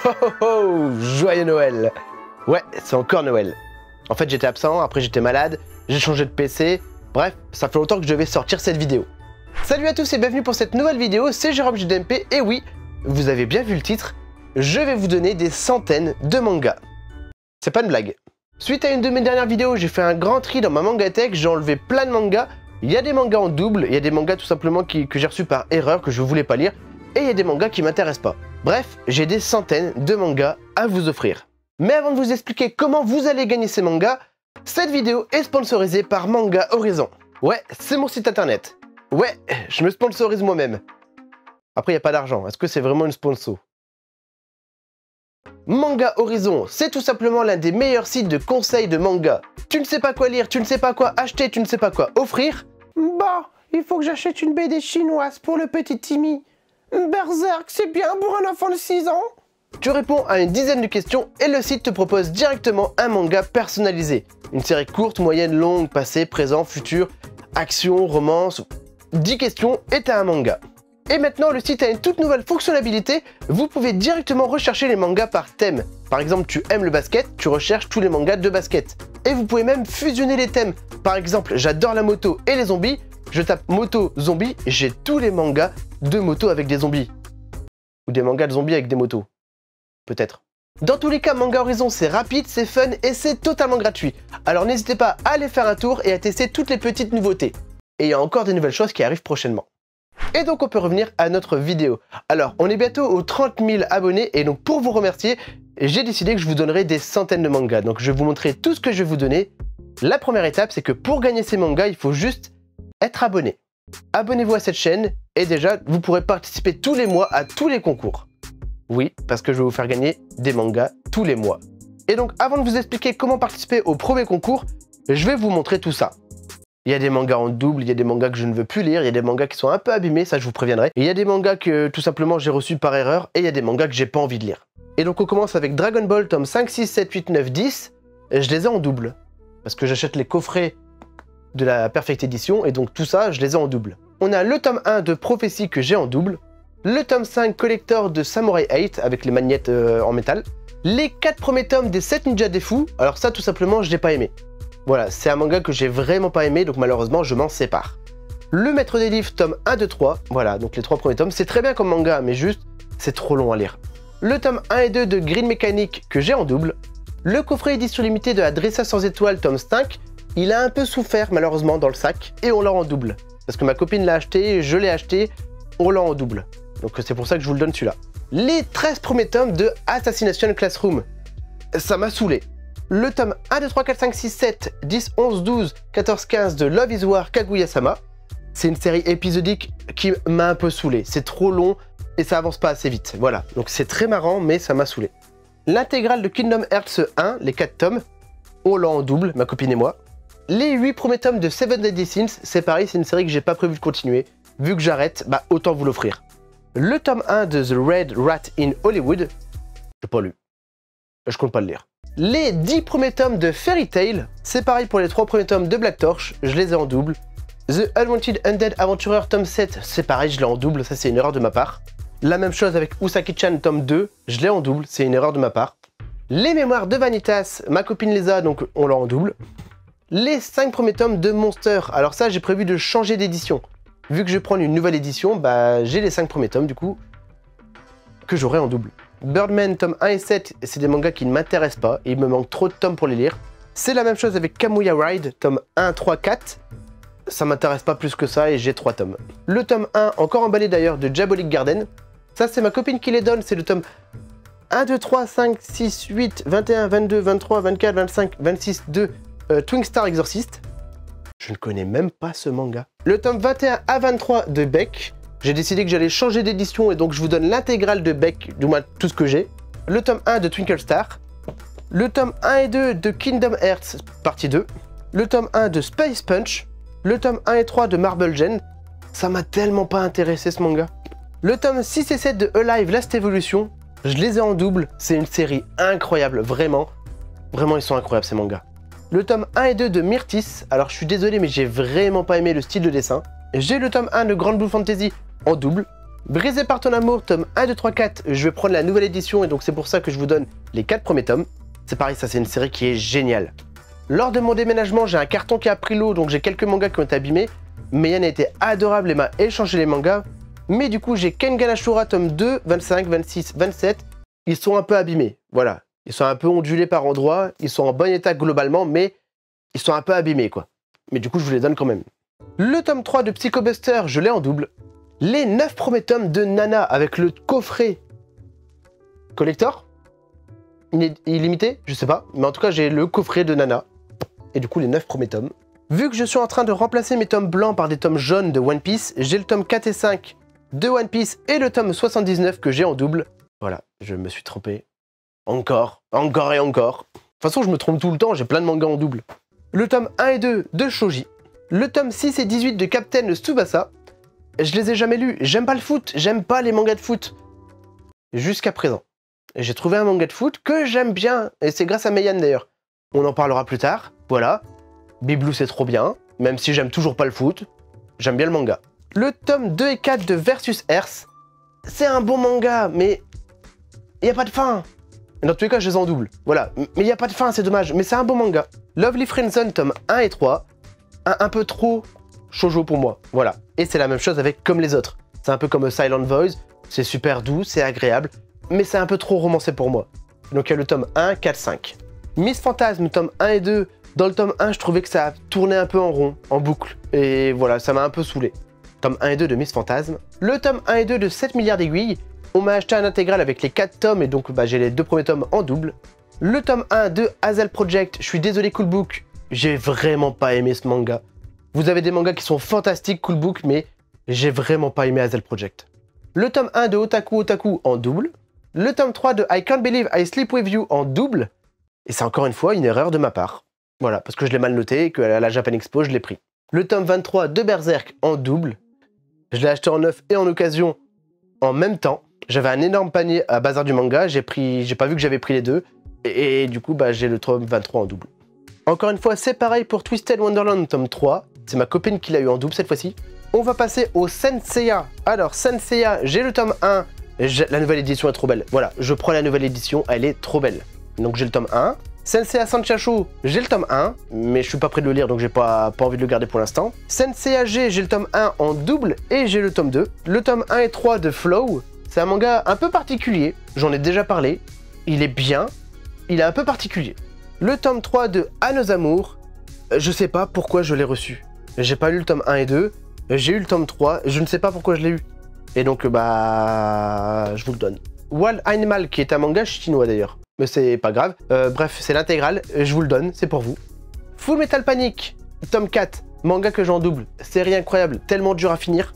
Oh oh oh, joyeux Noël. Ouais, c'est encore Noël. En fait, j'étais absent, après j'étais malade, j'ai changé de PC. Bref, ça fait longtemps que je devais sortir cette vidéo. Salut à tous et bienvenue pour cette nouvelle vidéo, c'est Jérôme JDMP. Et oui, vous avez bien vu le titre, je vais vous donner des centaines de mangas. C'est pas une blague. Suite à une de mes dernières vidéos, j'ai fait un grand tri dans ma mangatech, j'ai enlevé plein de mangas. Il y a des mangas en double, il y a des mangas tout simplement que j'ai reçus par erreur, que je voulais pas lire. Et il y a des mangas qui m'intéressent pas. Bref, j'ai des centaines de mangas à vous offrir. Mais avant de vous expliquer comment vous allez gagner ces mangas, cette vidéo est sponsorisée par Manga Horizon. Ouais, c'est mon site internet. Ouais, je me sponsorise moi-même. Après, il n'y a pas d'argent. Est-ce que c'est vraiment une sponsor? Manga Horizon, c'est tout simplement l'un des meilleurs sites de conseils de manga. Tu ne sais pas quoi lire, tu ne sais pas quoi acheter, tu ne sais pas quoi offrir? Bah, il faut que j'achète une BD chinoise pour le petit Timmy. Berserk, c'est bien pour un enfant de 6 ans? Tu réponds à une dizaine de questions et le site te propose directement un manga personnalisé. Une série courte, moyenne, longue, passé, présent, futur, action, romance. 10 questions et t'as un manga. Et maintenant, le site a une toute nouvelle fonctionnalité. Vous pouvez directement rechercher les mangas par thème. Par exemple, tu aimes le basket, tu recherches tous les mangas de basket. Et vous pouvez même fusionner les thèmes. Par exemple, j'adore la moto et les zombies. Je tape moto, zombie, j'ai tous les mangas de moto avec des zombies. Ou des mangas de zombies avec des motos. Peut-être. Dans tous les cas, Manga Horizon, c'est rapide, c'est fun et c'est totalement gratuit. Alors n'hésitez pas à aller faire un tour et à tester toutes les petites nouveautés. Et il y a encore des nouvelles choses qui arrivent prochainement. Et donc on peut revenir à notre vidéo. Alors, on est bientôt aux 30 000 abonnés et donc pour vous remercier, j'ai décidé que je vous donnerai des centaines de mangas. Donc je vais vous montrer tout ce que je vais vous donner. La première étape, c'est que pour gagner ces mangas, il faut juste être abonné. Abonnez-vous à cette chaîne et déjà, vous pourrez participer tous les mois à tous les concours. Oui, parce que je vais vous faire gagner des mangas tous les mois. Et donc, avant de vous expliquer comment participer au premier concours, je vais vous montrer tout ça. Il y a des mangas en double, il y a des mangas que je ne veux plus lire, il y a des mangas qui sont un peu abîmés, ça je vous préviendrai. Et il y a des mangas que tout simplement j'ai reçus par erreur et il y a des mangas que j'ai pas envie de lire. Et donc on commence avec Dragon Ball tome 5, 6, 7, 8, 9, 10. Et je les ai en double. Parce que j'achète les coffrets de la Perfect Edition et donc tout ça, je les ai en double. On a le tome 1 de Prophétie que j'ai en double. Le tome 5 collector de Samurai 8 avec les magnettes en métal. Les 4 premiers tomes des 7 ninjas des fous. Alors ça tout simplement je l'ai pas aimé. Voilà, c'est un manga que j'ai vraiment pas aimé donc malheureusement je m'en sépare. Le maître des livres tome 1, 2, 3. Voilà, donc les 3 premiers tomes. C'est très bien comme manga mais juste c'est trop long à lire. Le tome 1 et 2 de Green Mechanic que j'ai en double. Le coffret édition limitée de la Dressa sans étoile tome 5. Il a un peu souffert malheureusement dans le sac et on l'a en double. Parce que ma copine l'a acheté, je l'ai acheté, on l'a en double. Donc c'est pour ça que je vous le donne celui-là. Les 13 premiers tomes de Assassination Classroom. Ça m'a saoulé. Le tome 1, 2, 3, 4, 5, 6, 7, 10, 11, 12, 14, 15 de Love is War Kaguya-sama. C'est une série épisodique qui m'a un peu saoulé. C'est trop long et ça avance pas assez vite. Voilà, donc c'est très marrant mais ça m'a saoulé. L'intégrale de Kingdom Hearts 1, les 4 tomes, on l'a en double, ma copine et moi. Les 8 premiers tomes de Seven Deadly Sins, c'est pareil, c'est une série que j'ai pas prévu de continuer. Vu que j'arrête, bah autant vous l'offrir. Le tome 1 de The Red Rat in Hollywood, j'ai pas lu. Je compte pas le lire. Les 10 premiers tomes de Fairy Tail, c'est pareil pour les 3 premiers tomes de Black Torch, je les ai en double. The Unwanted Undead Adventurer tome 7, c'est pareil, je l'ai en double, ça c'est une erreur de ma part. La même chose avec Usaki-chan tome 2, je l'ai en double, c'est une erreur de ma part. Les mémoires de Vanitas, ma copine les a, donc on l'a en double. Les 5 premiers tomes de Monster, alors ça j'ai prévu de changer d'édition. Vu que je vais prendre une nouvelle édition, bah j'ai les 5 premiers tomes du coup, que j'aurai en double. Birdman tome 1 et 7, c'est des mangas qui ne m'intéressent pas, et il me manque trop de tomes pour les lire. C'est la même chose avec Kamuya Ride, tome 1, 3, 4. Ça m'intéresse pas plus que ça et j'ai 3 tomes. Le tome 1, encore emballé d'ailleurs, de Diabolic Garden. Ça c'est ma copine qui les donne, c'est le tome 1, 2, 3, 5, 6, 8, 21, 22, 23, 24, 25, 26 de Twin Star Exorcist. Je ne connais même pas ce manga. Le tome 21 à 23 de Beck. J'ai décidé que j'allais changer d'édition et donc je vous donne l'intégrale de Beck, du moins tout ce que j'ai. Le tome 1 de Twinkle Star. Le tome 1 et 2 de Kingdom Hearts, partie 2. Le tome 1 de Space Punch. Le tome 1 et 3 de Marble Gen. Ça m'a tellement pas intéressé ce manga. Le tome 6 et 7 de Alive Last Evolution. Je les ai en double. C'est une série incroyable, vraiment. Vraiment, ils sont incroyables ces mangas. Le tome 1 et 2 de Myrtis. Alors je suis désolé mais j'ai vraiment pas aimé le style de dessin. J'ai le tome 1 de Grand Blue Fantasy en double. Brisé par ton amour, tome 1, 2, 3, 4, je vais prendre la nouvelle édition et donc c'est pour ça que je vous donne les 4 premiers tomes. C'est pareil, ça c'est une série qui est géniale. Lors de mon déménagement, j'ai un carton qui a pris l'eau, donc j'ai quelques mangas qui ont été abîmés. Mais Yann a été adorable et m'a échangé les mangas. Mais du coup, j'ai Kengan Ashura, tome 2, 25, 26, 27. Ils sont un peu abîmés, voilà. Ils sont un peu ondulés par endroits, ils sont en bon état globalement, mais ils sont un peu abîmés, quoi. Mais du coup, je vous les donne quand même. Le tome 3 de Psycho Buster, je l'ai en double. Les 9 premiers tomes de Nana avec le coffret collector illimité, je sais pas. Mais en tout cas, j'ai le coffret de Nana. Et du coup, les 9 premiers tomes. Vu que je suis en train de remplacer mes tomes blancs par des tomes jaunes de One Piece, j'ai le tome 4 et 5 de One Piece et le tome 79 que j'ai en double. Voilà, je me suis trompé. Encore et encore. De toute façon, je me trompe tout le temps, j'ai plein de mangas en double. Le tome 1 et 2 de Shoji. Le tome 6 et 18 de Captain Tsubasa. Je les ai jamais lus, j'aime pas le foot, j'aime pas les mangas de foot. Jusqu'à présent. J'ai trouvé un manga de foot que j'aime bien, et c'est grâce à Meian d'ailleurs. On en parlera plus tard, voilà. Biblou c'est trop bien, même si j'aime toujours pas le foot, j'aime bien le manga. Le tome 2 et 4 de Versus Earth, c'est un bon manga, mais il n'y a pas de fin. Dans tous les cas, je les ai en double, voilà. Mais il n'y a pas de fin, c'est dommage, mais c'est un bon manga. Lovely Friendzone, tome 1 et 3, un peu trop shoujo pour moi, voilà. Et c'est la même chose avec Comme les autres. C'est un peu comme Silent Voice, c'est super doux, c'est agréable, mais c'est un peu trop romancé pour moi. Donc il y a le tome 1, 4, 5. Miss Phantasme, tome 1 et 2. Dans le tome 1, je trouvais que ça tournait un peu en rond, en boucle. Et voilà, ça m'a un peu saoulé. Tome 1 et 2 de Miss Phantasme. Le tome 1 et 2 de 7 milliards d'aiguilles. On m'a acheté un intégral avec les 4 tomes et donc j'ai les 2 premiers tomes en double. Le tome 1 de Hazel Project. Je suis désolé Cool Book, j'ai vraiment pas aimé ce manga. Vous avez des mangas qui sont fantastiques Cool Book, mais j'ai vraiment pas aimé Hazel Project. Le tome 1 de Otaku Otaku en double. Le tome 3 de I Can't Believe I Sleep With You en double. Et c'est encore une fois une erreur de ma part. Voilà, parce que je l'ai mal noté et qu'à la Japan Expo, je l'ai pris. Le tome 23 de Berserk en double. Je l'ai acheté en neuf et en occasion en même temps. J'avais un énorme panier à Bazar du Manga. J'ai pas vu que j'avais pris les deux. Et du coup, j'ai le tome 23 en double. Encore une fois, c'est pareil pour Twisted Wonderland tome 3. C'est ma copine qui l'a eu en double cette fois-ci. On va passer au Senseiya. Alors, Senseiya, j'ai le tome 1. La nouvelle édition est trop belle. Voilà, je prends la nouvelle édition, elle est trop belle. Donc j'ai le tome 1. Senseiya Sanchashu, j'ai le tome 1, mais je suis pas prêt de le lire, donc j'ai pas envie de le garder pour l'instant. Senseiya G, j'ai le tome 1 en double et j'ai le tome 2. Le tome 1 et 3 de Flow, c'est un manga un peu particulier, j'en ai déjà parlé. Il est bien, il est un peu particulier. Le tome 3 de À nos amours, je sais pas pourquoi je l'ai reçu. J'ai pas lu le tome 1 et 2, j'ai eu le tome 3, je ne sais pas pourquoi je l'ai eu. Et donc, je vous le donne. Wild Animal, qui est un manga chinois d'ailleurs. Mais c'est pas grave. Bref, c'est l'intégrale. Je vous le donne, c'est pour vous. Full Metal Panic, tome 4. Manga que j'en double. Série incroyable, tellement dur à finir.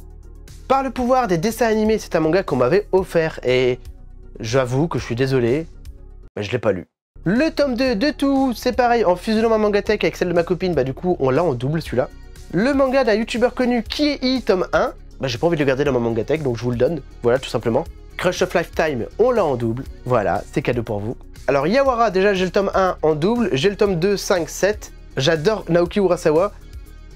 Par le pouvoir des dessins animés, c'est un manga qu'on m'avait offert. Et j'avoue que je suis désolé, mais je l'ai pas lu. Le tome 2 de tout, c'est pareil. En fusionnant ma mangatech avec celle de ma copine, du coup, on l'a en double celui-là. Le manga d'un youtubeur connu, Kiei, tome 1. J'ai pas envie de le garder dans ma mangatech, donc je vous le donne. Voilà, tout simplement. Crush of Lifetime, on l'a en double. Voilà, c'est cadeau pour vous. Alors, Yawara, déjà, j'ai le tome 1 en double. J'ai le tome 2, 5, 7. J'adore Naoki Urasawa.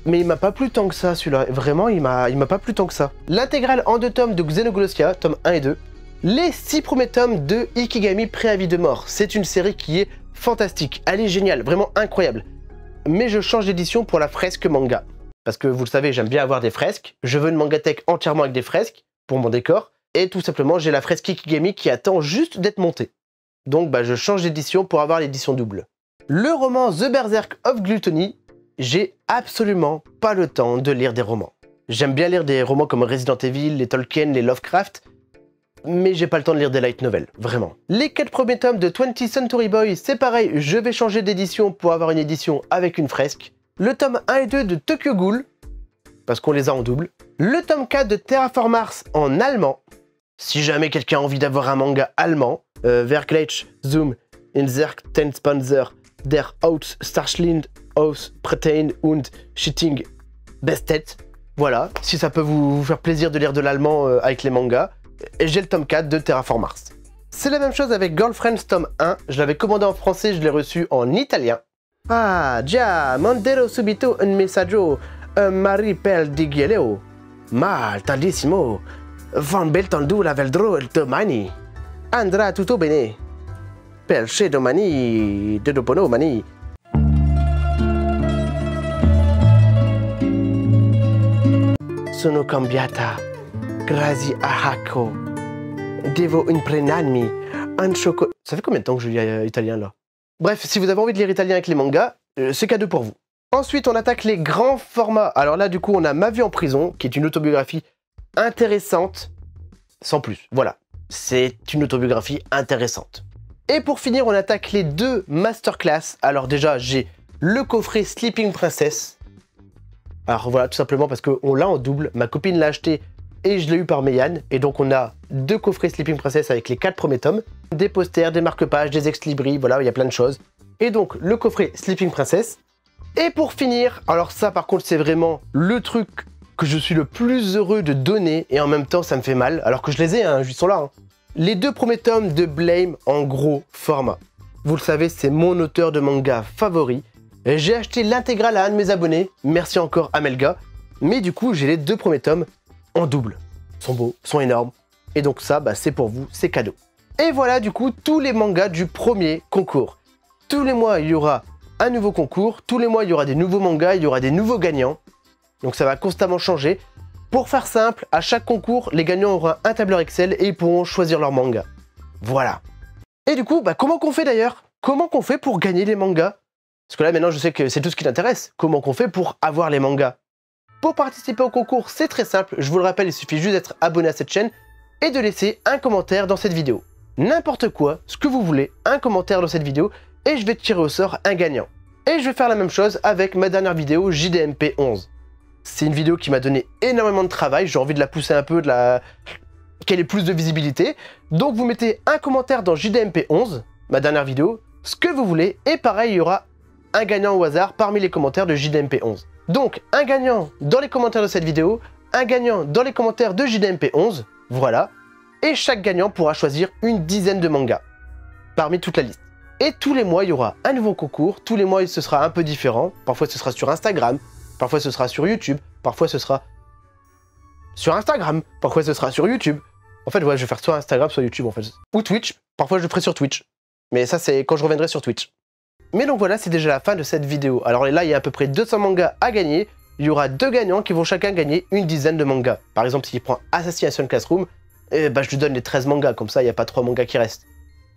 Mais il m'a pas plu tant que ça, celui-là. Vraiment, il m'a pas plu tant que ça. L'intégrale en 2 tomes de Xenoglossia, tome 1 et 2. Les 6 premiers tomes de Ikigami Préavis de mort. C'est une série qui est fantastique. Elle est géniale, vraiment incroyable. Mais je change d'édition pour la fresque manga. Parce que vous le savez, j'aime bien avoir des fresques. Je veux une mangatech entièrement avec des fresques pour mon décor. Et tout simplement, j'ai la fresque Ikigami qui attend juste d'être montée. Donc je change d'édition pour avoir l'édition double. Le roman The Berserk of Gluttony, j'ai absolument pas le temps de lire des romans. J'aime bien lire des romans comme Resident Evil, les Tolkien, les Lovecraft, mais j'ai pas le temps de lire des light novels, vraiment. Les 4 premiers tomes de 20th Century Boy, c'est pareil, je vais changer d'édition pour avoir une édition avec une fresque. Le tome 1 et 2 de Tokyo Ghoul, parce qu'on les a en double. Le tome 4 de Terraform Mars en allemand. Si jamais quelqu'un a envie d'avoir un manga allemand, Vergleich Zoom in der Tenspanzer der Haut Starschlind aus Pretain und Schitting Bestet. Voilà, si ça peut vous faire plaisir de lire de l'allemand avec les mangas. Et j'ai le tome 4 de Terraform Mars. C'est la même chose avec Girlfriends tome 1. Je l'avais commandé en français, je l'ai reçu en italien. Ah, già, mandero subito un messaggio, Marie Pel di Gieleo. Mal, tardissimo. Van Beltandu la Veldro el Domani. Andra tutto bene. Perché domani de dopono mani. Sono cambiata. Grazie a Hako. Devo impregnarmi un chocolat. Ça fait combien de temps que je lis italien là? Bref, si vous avez envie de lire italien avec les mangas, c'est cadeau pour vous. Ensuite, on attaque les grands formats. Alors là, du coup, on a Ma vie en prison, qui est une autobiographie intéressante, sans plus. Voilà, c'est une autobiographie intéressante. Et pour finir, on attaque les 2 masterclass. Alors déjà, j'ai le coffret Sleeping Princess. Alors voilà, tout simplement parce qu'on l'a en double. Ma copine l'a acheté et je l'ai eu par Meiane. Et donc, on a 2 coffrets Sleeping Princess avec les 4 premiers tomes. Des posters, des marque-pages, des ex-libris, voilà, il y a plein de choses. Et donc, le coffret Sleeping Princess. Et pour finir, alors ça par contre c'est vraiment le truc que je suis le plus heureux de donner et en même temps ça me fait mal, alors que je les ai, hein, ils sont là. Hein. Les 2 premiers tomes de Blame en gros format. Vous le savez, c'est mon auteur de manga favori. J'ai acheté l'intégrale à un de mes abonnés, merci encore Amelga. Mais du coup j'ai les 2 premiers tomes en double. Ils sont beaux, ils sont énormes. Et donc ça, bah, c'est pour vous, c'est cadeau. Et voilà du coup tous les mangas du premier concours. Tous les mois il y aura un nouveau concours, tous les mois il y aura des nouveaux mangas, il y aura des nouveaux gagnants, donc ça va constamment changer. Pour faire simple, à chaque concours, les gagnants auront un tableur Excel et ils pourront choisir leur manga. Voilà. Et du coup, bah, comment qu'on fait d'ailleurs? Comment qu'on fait pour gagner les mangas? Parce que là maintenant je sais que c'est tout ce qui t'intéresse, comment qu'on fait pour avoir les mangas? Pour participer au concours, c'est très simple, je vous le rappelle, il suffit juste d'être abonné à cette chaîne et de laisser un commentaire dans cette vidéo. N'importe quoi, ce que vous voulez, un commentaire dans cette vidéo, et je vais tirer au sort un gagnant. Et je vais faire la même chose avec ma dernière vidéo JDMP 11. C'est une vidéo qui m'a donné énormément de travail, j'ai envie de la pousser un peu, qu'elle ait plus de visibilité. Donc vous mettez un commentaire dans JDMP 11, ma dernière vidéo, ce que vous voulez, et pareil, il y aura un gagnant au hasard parmi les commentaires de JDMP 11. Donc un gagnant dans les commentaires de cette vidéo, un gagnant dans les commentaires de JDMP 11, voilà. Et chaque gagnant pourra choisir une dizaine de mangas parmi toute la liste. Et tous les mois, il y aura un nouveau concours. Tous les mois, ce sera un peu différent. Parfois, ce sera sur Instagram. Parfois, ce sera sur YouTube. Parfois, ce sera sur Instagram. Parfois, ce sera sur YouTube. En fait, ouais, je vais faire soit Instagram, soit YouTube, en fait. Ou Twitch. Parfois, je le ferai sur Twitch. Mais ça, c'est quand je reviendrai sur Twitch. Mais donc voilà, c'est déjà la fin de cette vidéo. Alors là, il y a à peu près 200 mangas à gagner. Il y aura 2 gagnants qui vont chacun gagner une dizaine de mangas. Par exemple, s'il prend Assassination Classroom, bah, je lui donne les 13 mangas. Comme ça, il n'y a pas 3 mangas qui restent.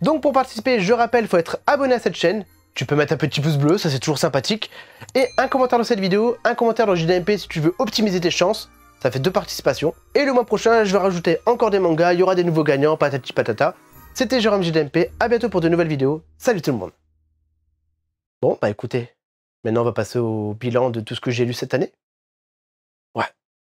Donc pour participer, je rappelle, il faut être abonné à cette chaîne. Tu peux mettre un petit pouce bleu, ça c'est toujours sympathique. Et un commentaire dans cette vidéo, un commentaire dans JDMP si tu veux optimiser tes chances. Ça fait 2 participations. Et le mois prochain, je vais rajouter encore des mangas, il y aura des nouveaux gagnants, patati patata. C'était Jérôme JDMP, à bientôt pour de nouvelles vidéos. Salut tout le monde. Bon, bah écoutez, maintenant on va passer au bilan de tout ce que j'ai lu cette année. Ouais.